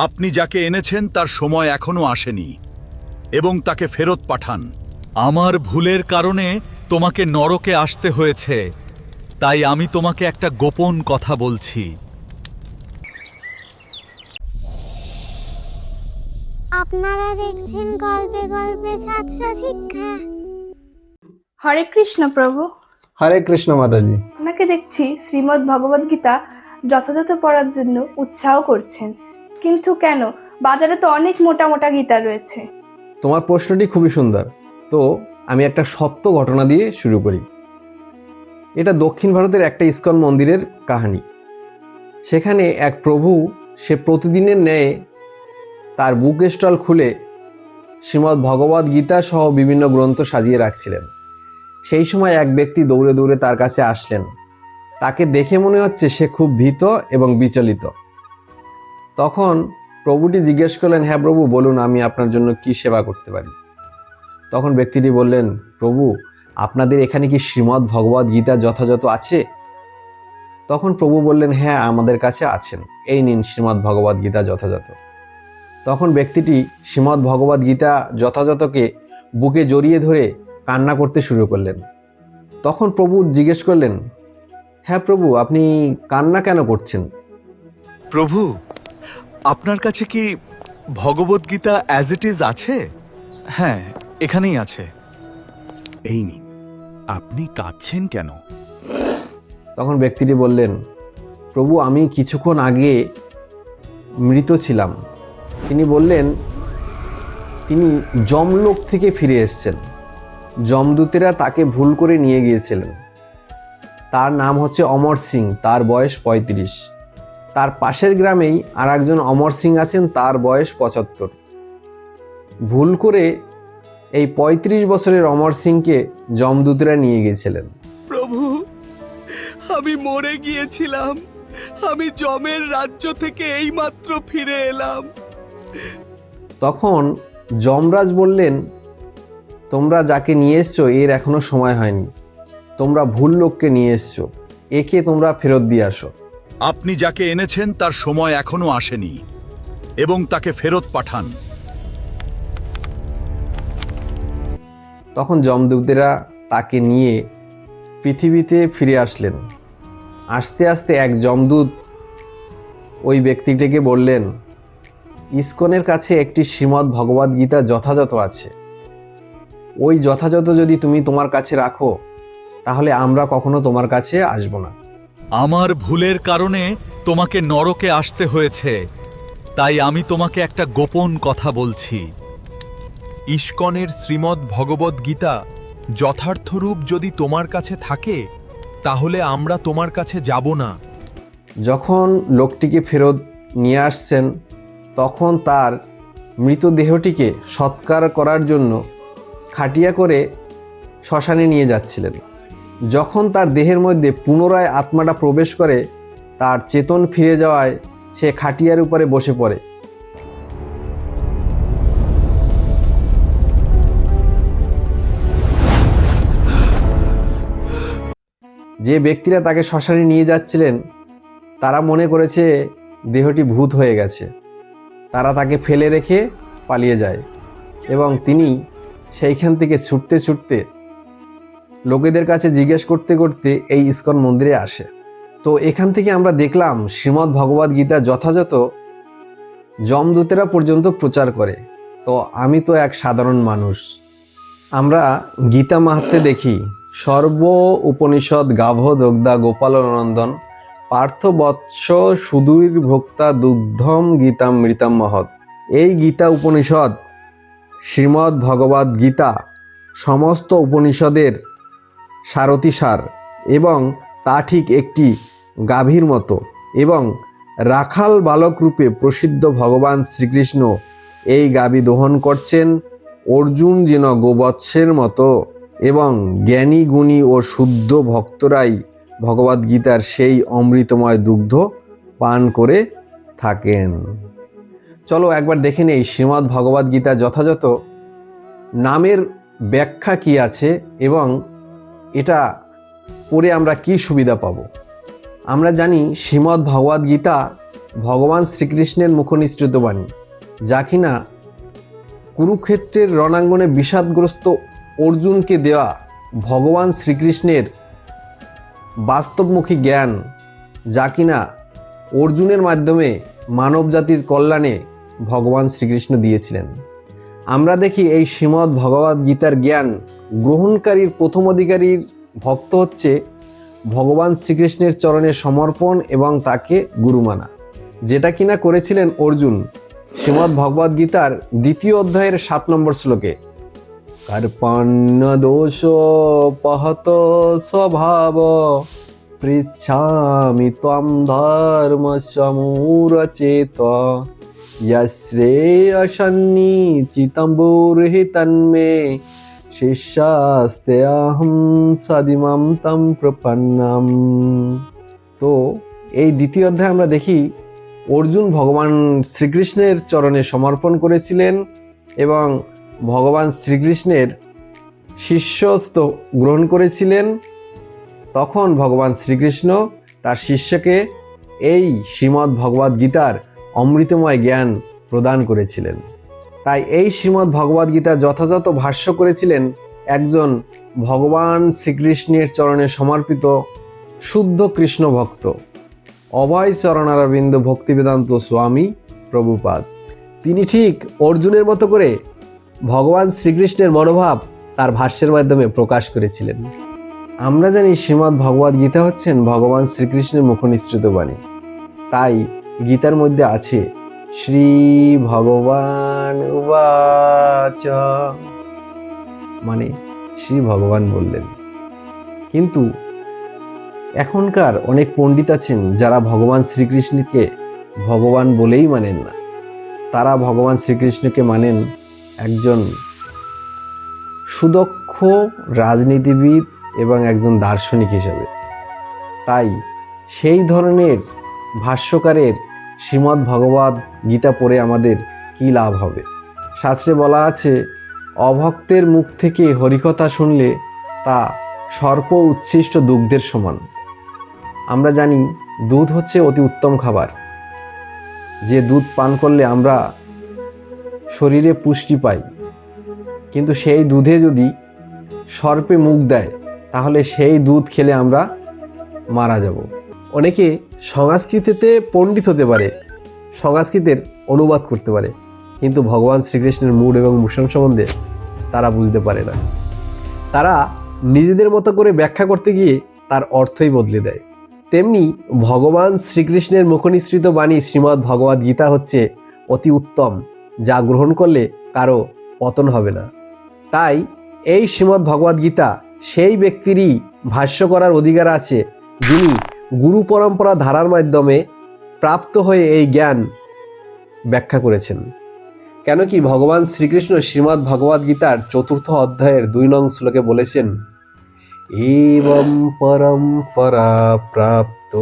আপনি যাকে এনেছেন তার সময় এখনো আসেনি এবং তাকে ফেরত পাঠান। আমার ভুলের কারণে তোমাকে নরকে আসতে হয়েছে, তাই আমি তোমাকে একটা গোপন কথা বলছি। আপনারা দেখছেন গল্পে গল্পে ছাত্র শিক্ষা। হরে কৃষ্ণ প্রভু। হরে কৃষ্ণ মাতাজি। আপনাকে দেখছি শ্রীমদ্ ভগবদ গীতা যথাযথ পড়ার জন্য উৎসাহ করছেন, কিন্তু কেন? বাজারে তো অনেক মোটা মোটা গীতা রয়েছে। তোমার প্রশ্নটি খুবই সুন্দর। তো আমি একটা সত্য ঘটনা দিয়ে শুরু করি। এটা দক্ষিণ ভারতের একটা ইস্কন মন্দিরের কাহিনী। সেখানে এক প্রভু, সে প্রতিদিনের ন্যায় তার বুক স্টল খুলে শ্রীমদ্ ভগবদ গীতা সহ বিভিন্ন গ্রন্থ সাজিয়ে রাখছিলেন। সেই সময় এক ব্যক্তি দৌড়ে দৌড়ে তার কাছে আসলেন। তাকে দেখে মনে হচ্ছে সে খুব ভীত এবং বিচলিত। তখন প্রভুটি জিজ্ঞেস করলেন, হ্যাঁ প্রভু, বলুন, আমি আপনার জন্য কি সেবা করতে পারি? তখন ব্যক্তিটি বললেন, প্রভু, আপনাদের এখানে কি শ্রীমদ্ ভগবদ গীতা যথাযথ আছে? তখন প্রভু বললেন, হ্যাঁ, আমাদের কাছে আছেন, এই নিন শ্রীমদ্ ভগবদ গীতা যথাযথ। তখন ব্যক্তিটি শ্রীমদ্ ভগবদ গীতা যথাযথকে বুকে জড়িয়ে ধরে কান্না করতে শুরু করলেন। তখন প্রভু জিজ্ঞেস করলেন, হ্যাঁ প্রভু, আপনি কান্না কেন করছেন? প্রভু, আপনার কাছে কি ভগবদ্গীতা অ্যাজ ইট ইজ আছে? হ্যাঁ, এখানেই আছে। এই নিন। আপনি কাঁদছেন কেন? তখন ব্যক্তিটি বললেন, প্রভু, আমি কিছুক্ষণ আগে মৃত ছিলাম। তিনি বললেন, তিনি যমলোক থেকে ফিরে এসেছেন। যমদূতেরা তাকে ভুল করে নিয়ে গিয়েছিলেন। তার নাম হচ্ছে অমর সিং, তার বয়স ৩৫। তার পাশের গ্রামেই আর একজন অমর সিং আছেন, তার বয়স ৭৫। ভুল করে এই ৩৫ বছরের অমর সিংকে যমদূতেরা নিয়ে গিয়েছিলেন। প্রভু, আমি মরে গিয়েছিলাম। আমি যমের রাজ্য থেকে এইমাত্র ফিরে এলাম। তখন যমরাজ বললেন, তোমরা যাকে নিয়ে এসছো এর এখনো সময় হয়নি। তোমরা ভুল লোককে নিয়ে এসছো, একে তোমরা ফেরত দিয়ে আসো। আপনি যাকে এনেছেন তার সময় এখনো আসেনি এবং তাকে ফেরত পাঠান। তখন যমদূতেরা তাকে নিয়ে পৃথিবীতে ফিরে আসলেন। আস্তে আস্তে এক যমদূত ওই ব্যক্তিটিকে বললেন, ইস্কনের কাছে একটি শ্রীমদ্ ভগবদ গীতা যথাযথ আছে। ওই যথাযথ যদি তুমি তোমার কাছে রাখো, তাহলে আমরা কখনো তোমার কাছে আসব না। আমার ভুলের কারণে তোমাকে নরকে আসতে হয়েছে, তাই আমি তোমাকে একটা গোপন কথা বলছি। ইস্কনের শ্রীমদ্ ভগবদ গীতা যথার্থ রূপ যদি তোমার কাছে থাকে, তাহলে আমরা তোমার কাছে যাব না। যখন লোকটিকে ফেরত নিয়ে আসছেন, তখন তার মৃতদেহটিকে সৎকার করার জন্য খাটিয়া করে শ্মশানে নিয়ে যাচ্ছিলেন। যখন তার দেহের মধ্যে পুনরায় আত্মাটা প্রবেশ করে, তার চেতন ফিরে যাওয়ায় সে খাটিয়ার উপরে বসে পড়ে। যে ব্যক্তিরা তাকে শ্মশানে নিয়ে যাচ্ছিলেন, তারা মনে করেছে দেহটি ভূত হয়ে গেছে। তারা তাকে ফেলে রেখে পালিয়ে যায় এবং তিনি সেইখান থেকে ছুটতে ছুটতে লোকেদের কাছে জিজ্ঞেস করতে করতে এই ইস্কন মন্দিরে আসে। তো এখান থেকে আমরা দেখলাম শ্রীমদ্ ভগবদ গীতা যথাযথ যমদূতেরা পর্যন্ত প্রচার করে। তো আমি তো এক সাধারণ মানুষ। আমরা গীতা মাহাত্ম্যে দেখি, সর্ব উপনিষদ গাভ দগ্ধা গোপাল নন্দন পার্থ বৎস সুদূর ভোক্তা দুগ্ধম গীতাম মৃতাম মহৎ। এই গীতা উপনিষদ, শ্রীমদ্ ভগবদ গীতা সমস্ত উপনিষদের সারথিসার এবং তা ঠিক একটি গাভীর মতো এবং রাখাল বালক রূপে প্রসিদ্ধ ভগবান শ্রীকৃষ্ণ এই গাভী দহন করছেন অর্জুন যেন গোবৎসের মতো, এবং জ্ঞানী গুণী ও শুদ্ধ ভক্তরাই ভগবদ্গীতার সেই অমৃতময় দুগ্ধ পান করে থাকেন। চলো একবার দেখে নেই শ্রীমদ্ ভগবদ গীতা যথাযথ নামের ব্যাখ্যা কি আছে এবং এটা পড়ে আমরা কি সুবিধা পাব। আমরা জানি শ্রীমদ্ ভগবদ গীতা ভগবান শ্রীকৃষ্ণের মুখনিসৃত বাণী, যা কিনা কুরুক্ষেত্রের রণাঙ্গনে বিষাদগ্রস্ত অর্জুনকে দেওয়া ভগবান শ্রীকৃষ্ণের বাস্তবমুখী জ্ঞান, যা কিনা অর্জুনের মাধ্যমে মানব জাতির কল্যাণে ভগবান শ্রীকৃষ্ণ দিয়েছিলেন। আমরা দেখি এই শ্রীমদ্ ভগবদ্ গীতার জ্ঞান গ্রহণকারীর প্রথম অধিকারীর ভক্ত হচ্ছে ভগবান শ্রীকৃষ্ণের চরণে সমর্পণ এবং তাকে গুরু মানা, যেটা কিনা করেছিলেন অর্জুন শ্রীমদ্ ভগবদ্ গীতার 2য় অধ্যায়ের 7 নম্বর শ্লোকে। কর্পণ্য দোষ পহত স্বভাব পৃচ্ছামি ত্বম ধর্ম সমুরচেত শ্রেয়সন্নিচিতম বুর্হি তন্মে শিষ্যাস্তে অহম সদিমাম তম প্রপন্নম। তো এই 2য় অধ্যায়ে আমরা দেখি অর্জুন ভগবান শ্রীকৃষ্ণের চরণে সমর্পণ করেছিলেন এবং ভগবান শ্রীকৃষ্ণের শিষ্যস্ত গ্রহণ করেছিলেন। তখন ভগবান শ্রীকৃষ্ণ তার শিষ্যকে এই শ্রীমদ্ ভগবদ্ গীতার অমৃতময় জ্ঞান প্রদান করেছিলেন। তাই এই শ্রীমদ্ ভগবদ্ গীতা যথাযথ ভাষ্য করেছিলেন একজন ভগবান শ্রীকৃষ্ণের চরণে সমর্পিত শুদ্ধ কৃষ্ণ ভক্ত, অভয় চরণারবিন্দ ভক্তিবেদান্ত স্বামী প্রভুপাদ। তিনি ঠিক অর্জুনের মতো করে ভগবান শ্রীকৃষ্ণের মনোভাব তার ভাষ্যের মাধ্যমে প্রকাশ করেছিলেন। আমরা জানি শ্রীমদ্ ভগবদ্ গীতা হচ্ছেন ভগবান শ্রীকৃষ্ণের মুখনিসৃত বাণী। তাই গীতার মধ্যে আছে শ্রী ভগবান উবাচ, মানে শ্রী ভগবান বললেন। কিন্তু এখনকার অনেক পণ্ডিত আছেন যারা ভগবান শ্রীকৃষ্ণকে ভগবান বলেই মানেন না। তারা ভগবান শ্রীকৃষ্ণকে মানেন একজন সুদক্ষ রাজনীতিবিদ এবং একজন দার্শনিক হিসেবে। তাই সেই ধরনের ভাষ্যকারের শ্রীমদ্ ভগবদ্ গীতা পড়ে আমাদের কী লাভ হবে? শাস্ত্রে বলা আছে, অভক্তের মুখ থেকে হরিকথা শুনলে তা সর্প উচ্ছিষ্ট দুগ্ধের সমান। আমরা জানি দুধ হচ্ছে অতি উত্তম খাবার, যে দুধ পান করলে আমরা শরীরে পুষ্টি পাই। কিন্তু সেই দুধে যদি সর্পে মুখ দেয় তাহলে সেই দুধ খেলে আমরা মারা যাব। অনেকে সংস্কৃতিতে পণ্ডিত হতে পারে, সংস্কৃতের অনুবাদ করতে পারে, কিন্তু ভগবান শ্রীকৃষ্ণের মূল এবং ভূষণ সম্বন্ধে তারা বুঝতে পারে না। তারা নিজেদের মতো করে ব্যাখ্যা করতে গিয়ে তার অর্থই বদলে দেয়। তেমনি ভগবান শ্রীকৃষ্ণের মুখনিসৃত বাণী শ্রীমদ্ ভগবদ্ গীতা হচ্ছে অতি উত্তম, যা গ্রহণ করলে কারো পতন হবে না। তাই এই শ্রীমদ্ ভগবদ্ গীতা সেই ব্যক্তিরই ভাষ্য করার অধিকার আছে যিনি গুরু পরম্পরা ধারার মাধ্যমে প্রাপ্ত হয়ে এই জ্ঞান ব্যাখ্যা করেছেন। কেন কি ভগবান শ্রীকৃষ্ণ শ্রীমদ্ ভগবদ্ গীতার 4th অধ্যায়ের 2 নং শ্লোকে বলেছেন, এবং পরম্পরা প্রাপ্ত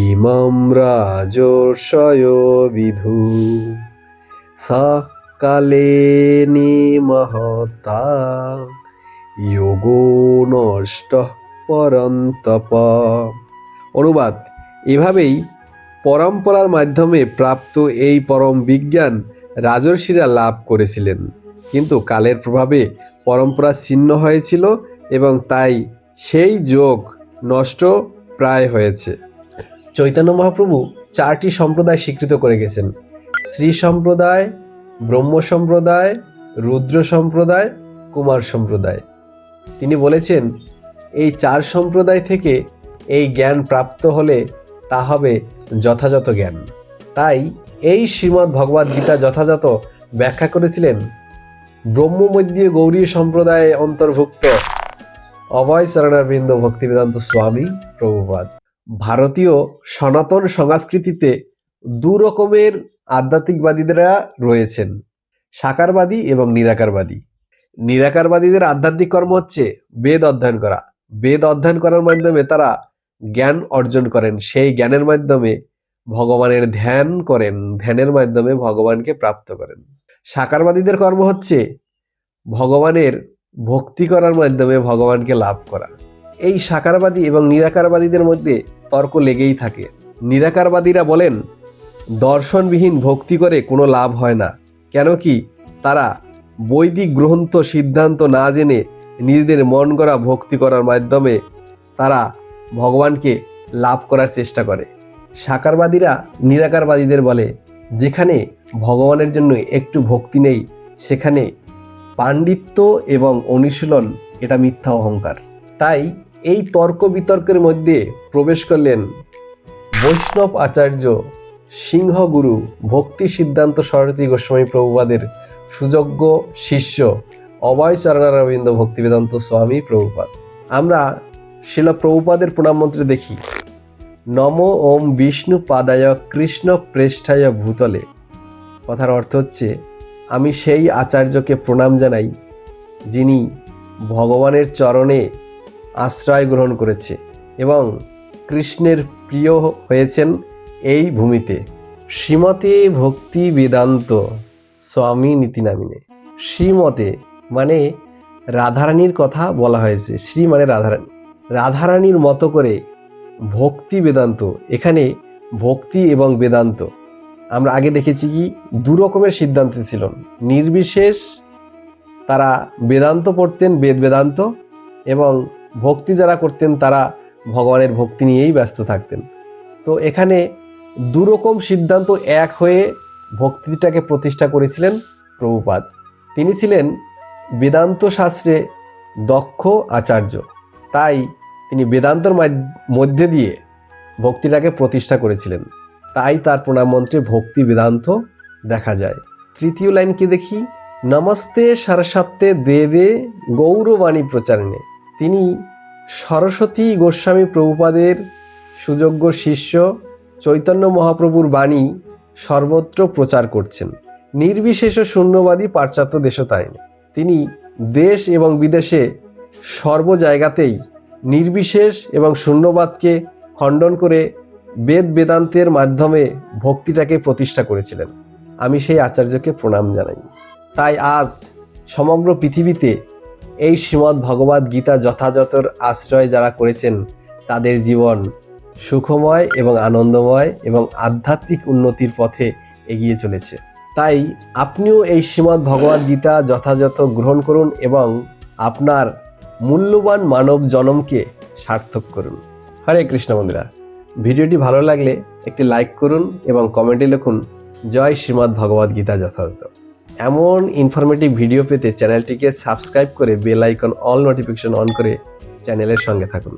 ইমং রাজর্ষয় বিধু সকালে মহতা যোগো নষ্ট পরন্তপ। অনুবাদ: এভাবেই পরম্পরার মাধ্যমে প্রাপ্ত এই পরম বিজ্ঞান রাজর্ষিরা লাভ করেছিলেন, কিন্তু কালের প্রভাবে পরম্পরা ছিন্ন হয়েছিল এবং তাই সেই যোগ নষ্ট প্রায় হয়েছে। চৈতন্য মহাপ্রভু 4টি সম্প্রদায় স্বীকৃত করে গেছেন: শ্রী সম্প্রদায়, ব্রহ্ম সম্প্রদায়, রুদ্র সম্প্রদায়, কুমার সম্প্রদায়। তিনি বলেছেন এই 4 সম্প্রদায় থেকে এই জ্ঞান প্রাপ্ত হলে তা হবে যথাযথ জ্ঞান। তাই এই শ্রীমদ্ ভগবদ্ গীতা যথাযথ ব্যাখ্যা করেছিলেন ব্রহ্মমধ্যীয় গৌরী সম্প্রদায়ে অন্তর্ভুক্ত অভয় চরণারবিন্দ ভক্তিবেদান্ত স্বামী প্রভুপাদ। ভারতীয় সনাতন সংস্কৃতিতে 2 রকমের আধ্যাত্মিকবাদীরা রয়েছেন, সাকারবাদী এবং নিরাকারবাদী। নিরাকারবাদীদের আধ্যাত্মিক কর্ম হচ্ছে বেদ অধ্যয়ন করা। বেদ অধ্যয়ন করার মাধ্যমে তারা জ্ঞান অর্জন করেন, সেই জ্ঞানের মাধ্যমে ভগবানের ধ্যান করেন, ধ্যানের মাধ্যমে ভগবানকে প্রাপ্ত করেন। সাকারবাদীদের কর্ম হচ্ছে ভগবানের ভক্তি করার মাধ্যমে ভগবানকে লাভ করা। এই সাকারবাদী এবং নিরাকারবাদীদের মধ্যে তর্ক লেগেই থাকে। নিরাকারবাদীরা বলেন দর্শনবিহীন ভক্তি করে কোনো লাভ হয় না, কেন কি তারা বৈদিক গ্রন্থ সিদ্ধান্ত না জেনে নিজেদের মন গড়া ভক্তি করার মাধ্যমে তারা ভগবানকে লাভ করার চেষ্টা করে। সাকারবাদীরা নিরাকারবাদীদের বলে যেখানে ভগবানের জন্য একটু ভক্তি নেই সেখানে পাণ্ডিত্য এবং অনুশীলন এটা মিথ্যা অহংকার। তাই এই তর্ক বিতর্কের মধ্যে প্রবেশ করলেন বৈষ্ণব আচার্য সিংহগুরু ভক্তি সিদ্ধান্ত সরস্বতী গোস্বামী প্রভুপাদের সুযোগ্য শিষ্য অভয় চরণারবিন্দ ভক্তিবেদান্ত স্বামী প্রভুপাদ। আমরা শিল প্রভুপাদের প্রণাম মন্ত্রে দেখি নম ওম বিষ্ণু পাদায় কৃষ্ণ প্রেষ্ঠায় ভূতলে। কথার অর্থ হচ্ছে আমি সেই আচার্যকে প্রণাম জানাই যিনি ভগবানের চরণে আশ্রয় গ্রহণ করেছে এবং কৃষ্ণের প্রিয় হয়েছেন এই ভূমিতে। শ্রীমতে ভক্তি বেদান্ত স্বামী নীতি নামিনে। শ্রীমতে মানে রাধারানীর কথা বলা হয়েছে, শ্রী মানে রাধারানী, রাধারানীর মতো করে ভক্তি বেদান্ত। এখানে ভক্তি এবং বেদান্ত আমরা আগে দেখেছি কি দু রকমের সিদ্ধান্ত ছিল। নির্বিশেষ তারা বেদান্ত পড়তেন, বেদ বেদান্ত, এবং ভক্তি যারা করতেন তারা ভগবানের ভক্তি নিয়েই ব্যস্ত থাকতেন। তো এখানে দুরকম সিদ্ধান্ত এক হয়ে ভক্তিটাকে প্রতিষ্ঠা করেছিলেন প্রভুপাদ। তিনি ছিলেন বেদান্ত শাস্ত্রে দক্ষ আচার্য, তাই তিনি বেদান্তর মধ্যে দিয়ে ভক্তিটাকে প্রতিষ্ঠা করেছিলেন। তাই তার প্রণাম মন্ত্রে ভক্তি বেদান্ত দেখা যায়। তৃতীয় লাইনকে দেখি নমস্তে সরস্বত্যে দেবে গৌরবাণী প্রচারণে। তিনি সরস্বতী গোস্বামী প্রভুপাদের সুযোগ্য শিষ্য চৈতন্য মহাপ্রভুর বাণী সর্বত্র প্রচার করছেন। নির্বিশেষ শূন্যবাদী পাশ্চাত্য দেশতারিণী। তিনি দেশ এবং বিদেশে সর্ব জায়গাতেই নির্বিশেষ এবং শূন্যবাদকে খণ্ডন করে বেদ বেদান্তের মাধ্যমে ভক্তিটাকে প্রতিষ্ঠা করেছিলেন। আমি সেই আচার্যকে প্রণাম জানাই। তাই আজ সমগ্র পৃথিবীতে এই শ্রীমদ্ ভগবদ্ গীতা যথাযথর আশ্রয় যারা করেছেন তাদের জীবন সুখময় এবং আনন্দময় এবং আধ্যাত্মিক উন্নতির পথে এগিয়ে চলেছে। তাই আপনিও এই শ্রীমদ্ ভগবদ্ গীতা যথাযথ গ্রহণ করুন এবং আপনার মূল্যবান মানব জন্মকে সার্থক করুন। হরে কৃষ্ণ বন্ধুরা, ভিডিওটি ভালো লাগলে একটি লাইক করুন এবং কমেন্টে লিখুন জয় শ্রীমদ্ ভগবদ্ গীতা যথাযথ। এমন ইনফরমেটিভ ভিডিও পেতে চ্যানেলটিকে সাবস্ক্রাইব করে bell icon all notification on করে চ্যানেলের সঙ্গে থাকুন।